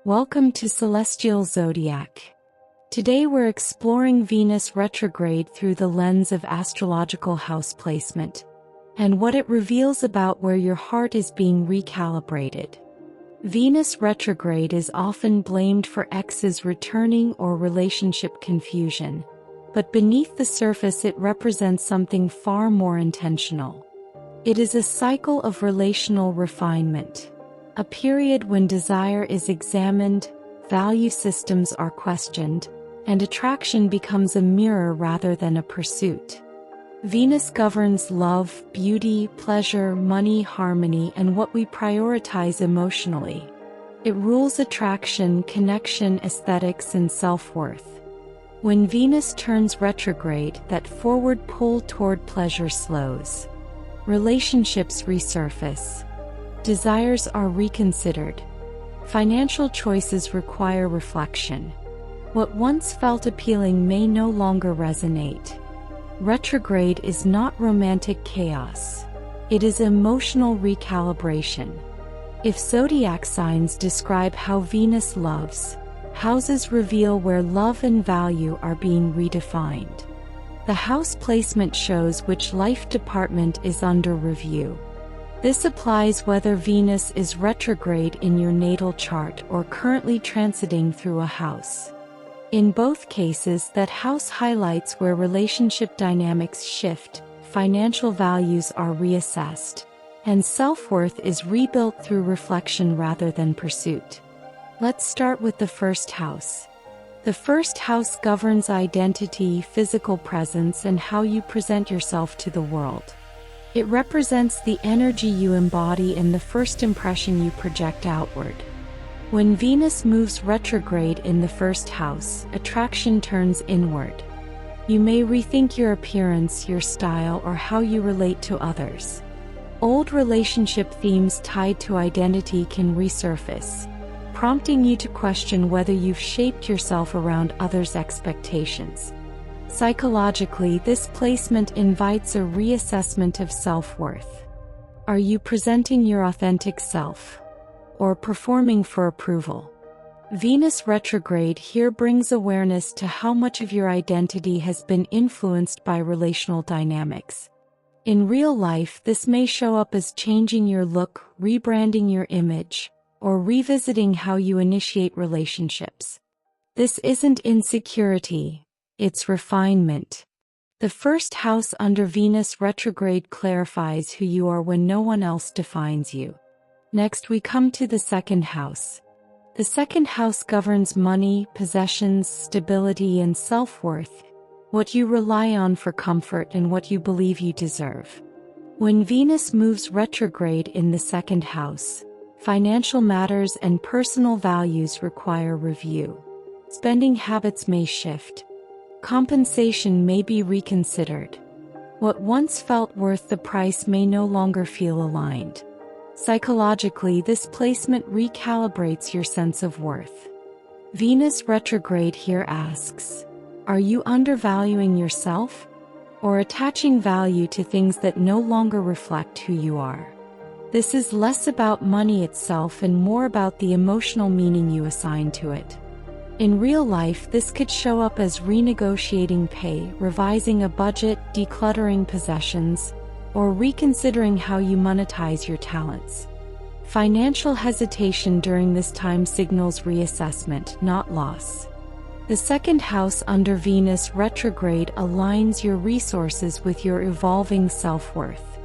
Welcome to Celestial Zodiac. Today we're exploring Venus retrograde through the lens of astrological house placement and what it reveals about where your heart is being recalibrated. Venus retrograde is often blamed for exes returning or relationship confusion, but beneath the surface it represents something far more intentional. It is a cycle of relational refinement. A period when desire is examined, value systems are questioned, and attraction becomes a mirror rather than a pursuit. Venus governs love, beauty, pleasure, money, harmony, and what we prioritize emotionally. It rules attraction, connection, aesthetics, and self-worth. When Venus turns retrograde, that forward pull toward pleasure slows. Relationships resurface. Desires are reconsidered. Financial choices require reflection. What once felt appealing may no longer resonate. Retrograde is not romantic chaos. It is emotional recalibration. If zodiac signs describe how Venus loves, houses reveal where love and value are being redefined. The house placement shows which life department is under review. This applies whether Venus is retrograde in your natal chart or currently transiting through a house. In both cases, that house highlights where relationship dynamics shift, financial values are reassessed, and self-worth is rebuilt through reflection rather than pursuit. Let's start with the first house. The first house governs identity, physical presence, and how you present yourself to the world. It represents the energy you embody and the first impression you project outward. When Venus moves retrograde in the first house, attraction turns inward. You may rethink your appearance, your style, or how you relate to others. Old relationship themes tied to identity can resurface, prompting you to question whether you've shaped yourself around others' expectations. Psychologically, this placement invites a reassessment of self-worth. Are you presenting your authentic self, or performing for approval? Venus retrograde here brings awareness to how much of your identity has been influenced by relational dynamics. In real life, this may show up as changing your look, rebranding your image, or revisiting how you initiate relationships. This isn't insecurity. It's refinement. The first house under Venus retrograde clarifies who you are when no one else defines you. Next, we come to the second house. The second house governs money, possessions, stability, and self-worth, what you rely on for comfort and what you believe you deserve. When Venus moves retrograde in the second house, financial matters and personal values require review. Spending habits may shift. Compensation may be reconsidered. What once felt worth the price may no longer feel aligned. Psychologically, this placement recalibrates your sense of worth. Venus retrograde here asks, are you undervaluing yourself, or attaching value to things that no longer reflect who you are? This is less about money itself and more about the emotional meaning you assign to it. In real life, this could show up as renegotiating pay, revising a budget, decluttering possessions, or reconsidering how you monetize your talents. Financial hesitation during this time signals reassessment, not loss. The second house under Venus retrograde aligns your resources with your evolving self-worth.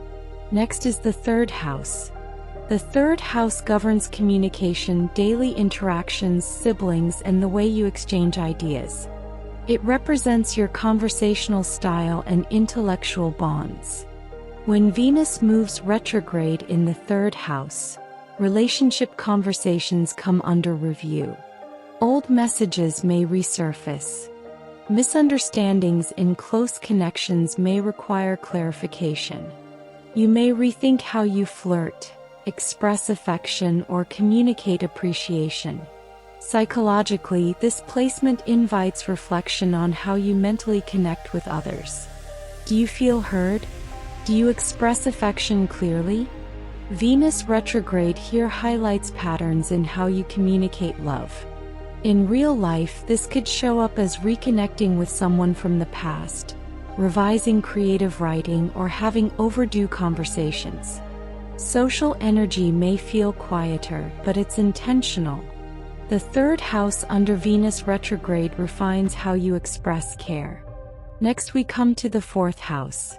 Next is the third house. The third house governs communication, daily interactions, siblings, and the way you exchange ideas. It represents your conversational style and intellectual bonds. When Venus moves retrograde in the third house, relationship conversations come under review. Old messages may resurface. Misunderstandings in close connections may require clarification. You may rethink how you flirt, express affection, or communicate appreciation. Psychologically, this placement invites reflection on how you mentally connect with others. Do you feel heard? Do you express affection clearly? Venus retrograde here highlights patterns in how you communicate love. In real life, this could show up as reconnecting with someone from the past, revising creative writing, or having overdue conversations. Social energy may feel quieter, but it's intentional. The third house under Venus retrograde refines how you express care. Next we come to the fourth house.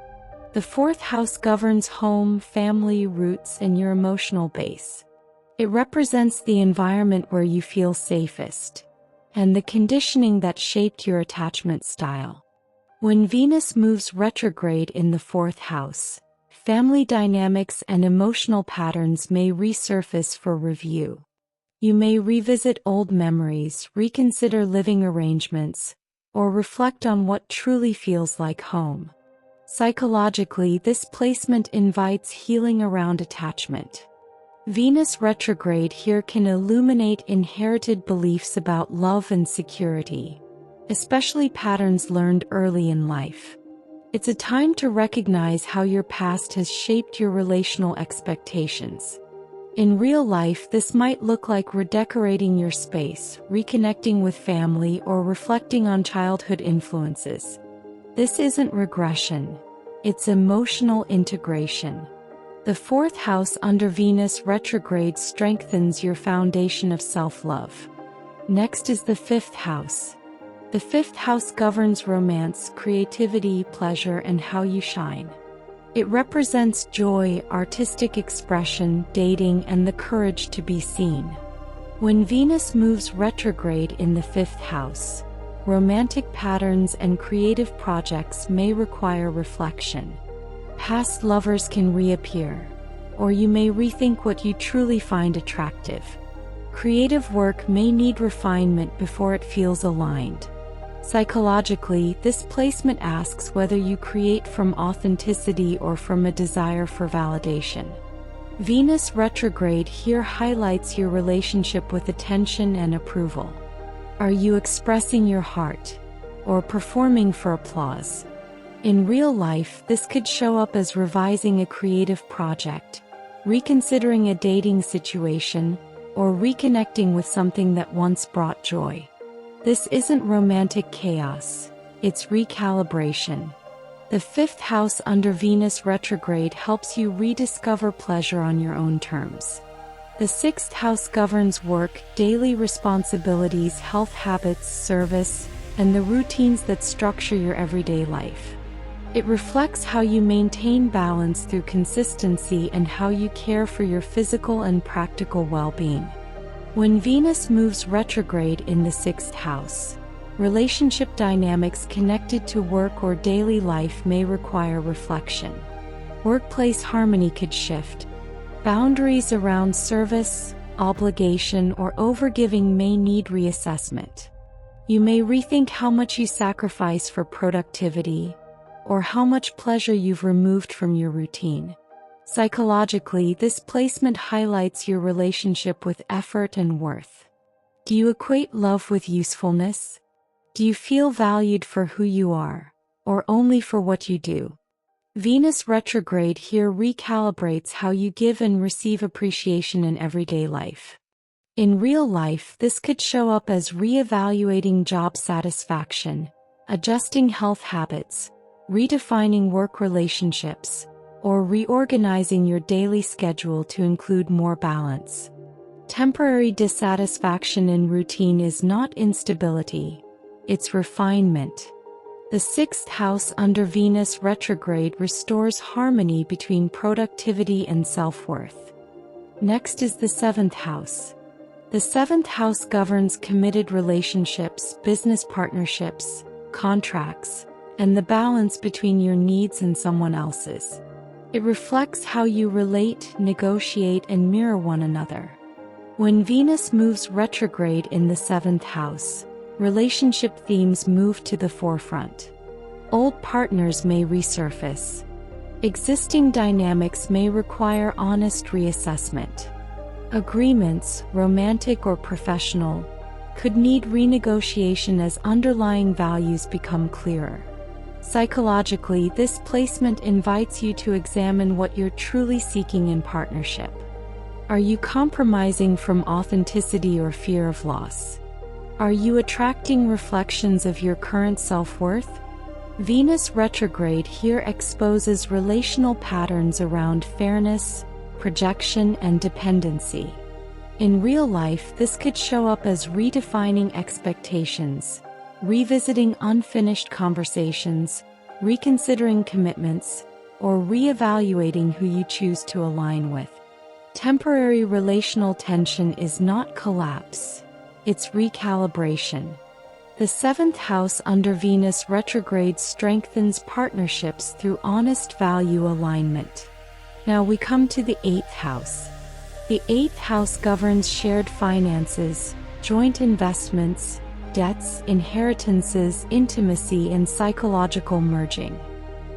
The fourth house governs home, family, roots, and your emotional base. It represents the environment where you feel safest, and the conditioning that shaped your attachment style. When Venus moves retrograde in the fourth house, family dynamics and emotional patterns may resurface for review. You may revisit old memories, reconsider living arrangements, or reflect on what truly feels like home. Psychologically, this placement invites healing around attachment. Venus retrograde here can illuminate inherited beliefs about love and security, especially patterns learned early in life. It's a time to recognize how your past has shaped your relational expectations. In real life, this might look like redecorating your space, reconnecting with family, or reflecting on childhood influences. This isn't regression, it's emotional integration. The fourth house under Venus retrograde strengthens your foundation of self-love. Next is the fifth house. The fifth house governs romance, creativity, pleasure, and how you shine. It represents joy, artistic expression, dating, and the courage to be seen. When Venus moves retrograde in the fifth house, romantic patterns and creative projects may require reflection. Past lovers can reappear, or you may rethink what you truly find attractive. Creative work may need refinement before it feels aligned. Psychologically, this placement asks whether you create from authenticity or from a desire for validation. Venus retrograde here highlights your relationship with attention and approval. Are you expressing your heart, or performing for applause? In real life, this could show up as revising a creative project, reconsidering a dating situation, or reconnecting with something that once brought joy. This isn't romantic chaos, it's recalibration. The fifth house under Venus retrograde helps you rediscover pleasure on your own terms. The sixth house governs work, daily responsibilities, health habits, service, and the routines that structure your everyday life. It reflects how you maintain balance through consistency and how you care for your physical and practical well-being. When Venus moves retrograde in the sixth house, relationship dynamics connected to work or daily life may require reflection. Workplace harmony could shift. Boundaries around service, obligation, or overgiving may need reassessment. You may rethink how much you sacrifice for productivity, or how much pleasure you've removed from your routine. Psychologically, this placement highlights your relationship with effort and worth. Do you equate love with usefulness? Do you feel valued for who you are, or only for what you do? Venus retrograde here recalibrates how you give and receive appreciation in everyday life. In real life, this could show up as reevaluating job satisfaction, adjusting health habits, redefining work relationships, or reorganizing your daily schedule to include more balance. Temporary dissatisfaction in routine is not instability, it's refinement. The sixth house under Venus retrograde restores harmony between productivity and self-worth. Next is the seventh house. The seventh house governs committed relationships, business partnerships, contracts, and the balance between your needs and someone else's. It reflects how you relate, negotiate, and mirror one another. When Venus moves retrograde in the seventh house, relationship themes move to the forefront. Old partners may resurface. Existing dynamics may require honest reassessment. Agreements, romantic or professional, could need renegotiation as underlying values become clearer. Psychologically, this placement invites you to examine what you're truly seeking in partnership. Are you compromising from authenticity or fear of loss? Are you attracting reflections of your current self-worth? Venus retrograde here exposes relational patterns around fairness, projection, and dependency. In real life, this could show up as redefining expectations, revisiting unfinished conversations, reconsidering commitments, or reevaluating who you choose to align with. Temporary relational tension is not collapse, it's recalibration. The 7th house under Venus retrograde strengthens partnerships through honest value alignment. Now we come to the 8th house. The 8th house governs shared finances, joint investments, debts, inheritances, intimacy, and psychological merging.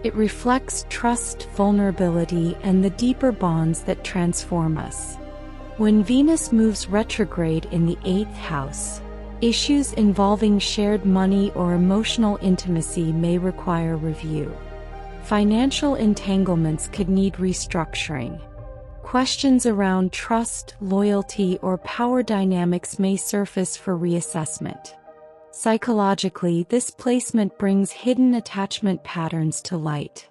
It reflects trust, vulnerability, and the deeper bonds that transform us. When Venus moves retrograde in the 8th house, issues involving shared money or emotional intimacy may require review. Financial entanglements could need restructuring. Questions around trust, loyalty, or power dynamics may surface for reassessment. Psychologically, this placement brings hidden attachment patterns to light.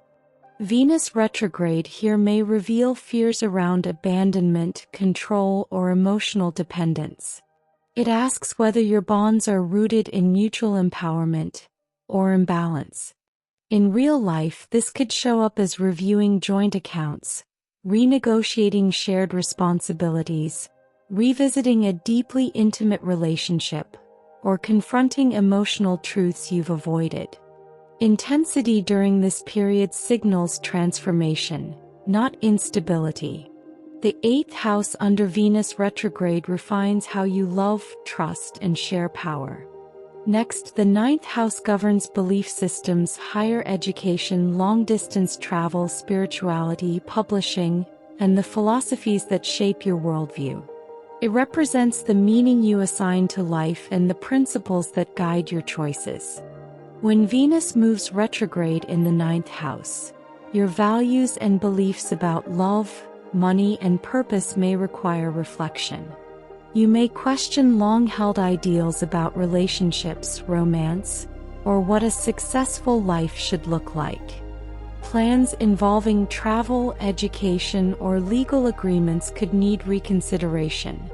Venus retrograde here may reveal fears around abandonment, control, or emotional dependence. It asks whether your bonds are rooted in mutual empowerment or imbalance. In real life, this could show up as reviewing joint accounts, renegotiating shared responsibilities, revisiting a deeply intimate relationship, or confronting emotional truths you've avoided. Intensity during this period signals transformation, not instability. The 8th house under Venus retrograde refines how you love, trust, and share power. Next, the 9th house governs belief systems, higher education, long-distance travel, spirituality, publishing, and the philosophies that shape your worldview. It represents the meaning you assign to life and the principles that guide your choices. When Venus moves retrograde in the 9th house, your values and beliefs about love, money, and purpose may require reflection. You may question long-held ideals about relationships, romance, or what a successful life should look like. Plans involving travel, education, or legal agreements could need reconsideration.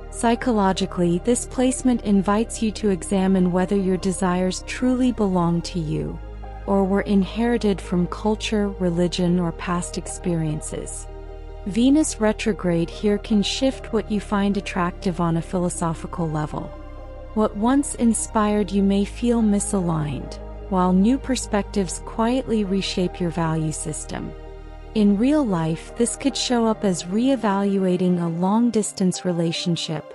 Psychologically, this placement invites you to examine whether your desires truly belong to you, or were inherited from culture, religion, or past experiences. Venus retrograde here can shift what you find attractive on a philosophical level. What once inspired you may feel misaligned, while new perspectives quietly reshape your value system. In real life, this could show up as reevaluating a long-distance relationship,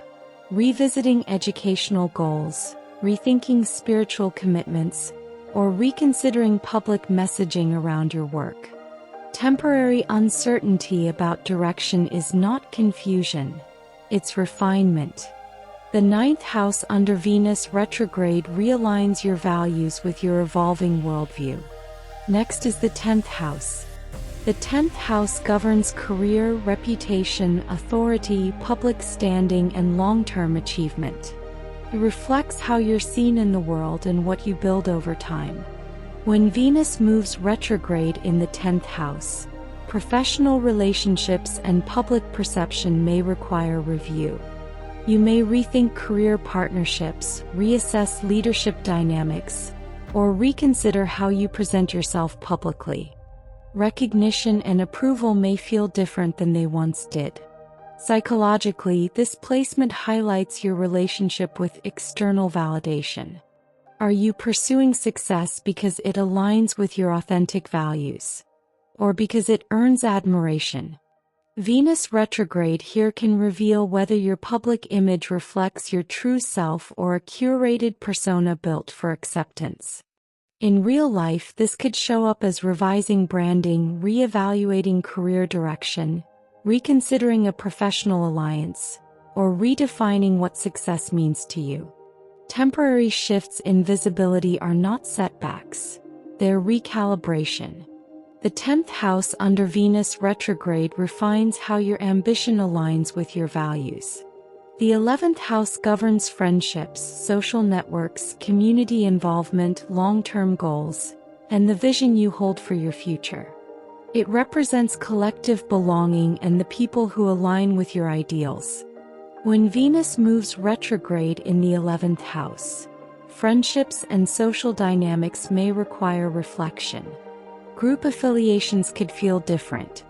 revisiting educational goals, rethinking spiritual commitments, or reconsidering public messaging around your work. Temporary uncertainty about direction is not confusion, it's refinement. The 9th house under Venus retrograde realigns your values with your evolving worldview. Next is the 10th house. The 10th house governs career, reputation, authority, public standing, and long-term achievement. It reflects how you're seen in the world and what you build over time. When Venus moves retrograde in the 10th house, professional relationships and public perception may require review. You may rethink career partnerships, reassess leadership dynamics, or reconsider how you present yourself publicly. Recognition and approval may feel different than they once did. Psychologically, this placement highlights your relationship with external validation. Are you pursuing success because it aligns with your authentic values, or because it earns admiration? Venus retrograde here can reveal whether your public image reflects your true self or a curated persona built for acceptance. In real life, this could show up as revising branding, reevaluating career direction, reconsidering a professional alliance, or redefining what success means to you. Temporary shifts in visibility are not setbacks. their recalibration. The 10th house under Venus retrograde refines how your ambition aligns with your values. The 11th house governs friendships, social networks, community involvement, long-term goals, and the vision you hold for your future. It represents collective belonging and the people who align with your ideals. When Venus moves retrograde in the 11th house, friendships and social dynamics may require reflection. Group affiliations could feel different.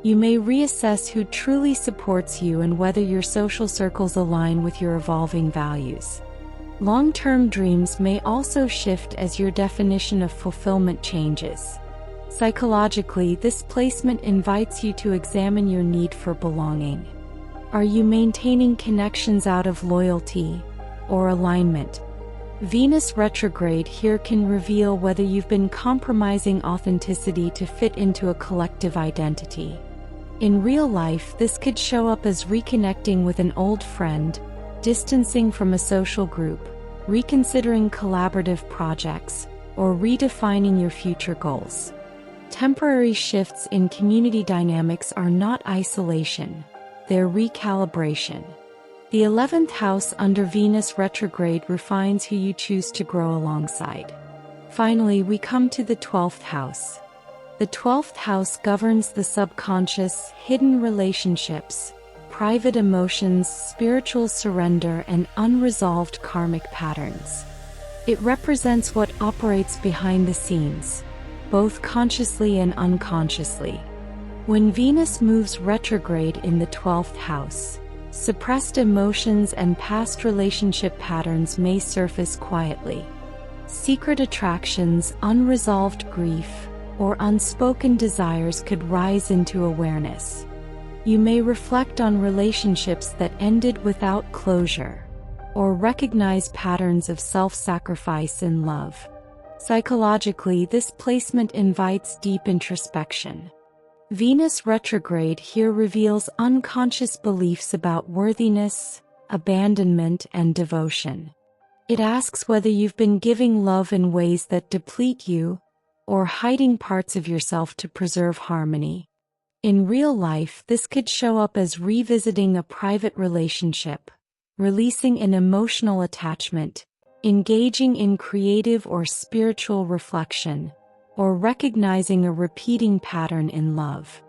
You may reassess who truly supports you and whether your social circles align with your evolving values. Long-term dreams may also shift as your definition of fulfillment changes. Psychologically, this placement invites you to examine your need for belonging. Are you maintaining connections out of loyalty or alignment? Venus retrograde here can reveal whether you've been compromising authenticity to fit into a collective identity. In real life, this could show up as reconnecting with an old friend, distancing from a social group, reconsidering collaborative projects, or redefining your future goals. Temporary shifts in community dynamics are not isolation, they're recalibration. The 11th house under Venus retrograde refines who you choose to grow alongside. Finally, we come to the 12th house. The 12th house governs the subconscious, hidden relationships, private emotions, spiritual surrender, and unresolved karmic patterns. It represents what operates behind the scenes, both consciously and unconsciously. When Venus moves retrograde in the 12th house, suppressed emotions and past relationship patterns may surface quietly. Secret attractions, unresolved grief, or unspoken desires could rise into awareness. You may reflect on relationships that ended without closure, or recognize patterns of self-sacrifice in love. Psychologically, this placement invites deep introspection. Venus retrograde here reveals unconscious beliefs about worthiness, abandonment, and devotion. It asks whether you've been giving love in ways that deplete you, or hiding parts of yourself to preserve harmony. In real life, this could show up as revisiting a private relationship, releasing an emotional attachment, engaging in creative or spiritual reflection, or recognizing a repeating pattern in love.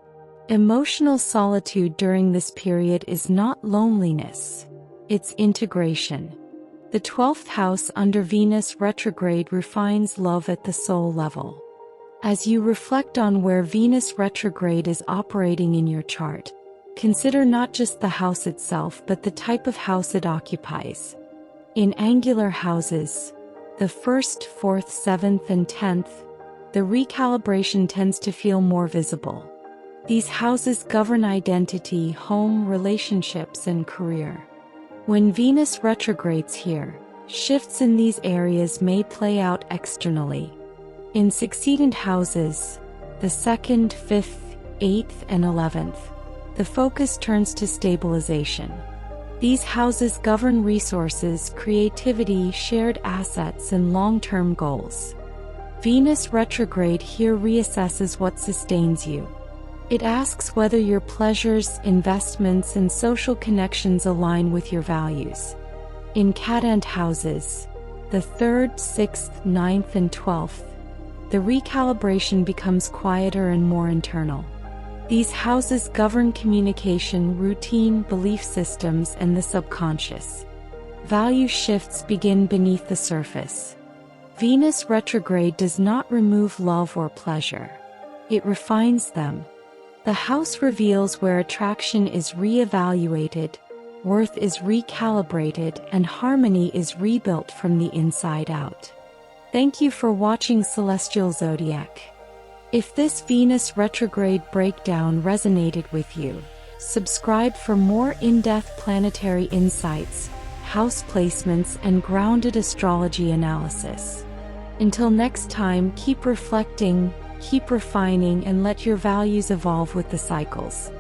Emotional solitude during this period is not loneliness, it's integration. The 12th house under Venus retrograde refines love at the soul level. As you reflect on where Venus retrograde is operating in your chart, consider not just the house itself but the type of house it occupies. In angular houses, the 1st, 4th, 7th, and 10th, the recalibration tends to feel more visible. These houses govern identity, home, relationships, and career. When Venus retrogrades here, shifts in these areas may play out externally. In succeedent houses, the 2nd, 5th, 8th, and 11th, the focus turns to stabilization. These houses govern resources, creativity, shared assets, and long-term goals. Venus retrograde here reassesses what sustains you. It asks whether your pleasures, investments, and social connections align with your values. In cadent houses, the 3rd, 6th, 9th, and 12th, the recalibration becomes quieter and more internal. These houses govern communication, routine, belief systems, and the subconscious. Value shifts begin beneath the surface. Venus retrograde does not remove love or pleasure. It refines them. The house reveals where attraction is re-evaluated, worth is recalibrated, and harmony is rebuilt from the inside out. Thank you for watching Celestial Zodiac. If this Venus retrograde breakdown resonated with you, subscribe for more in-depth planetary insights, house placements, and grounded astrology analysis. Until next time, keep reflecting, keep refining, and let your values evolve with the cycles.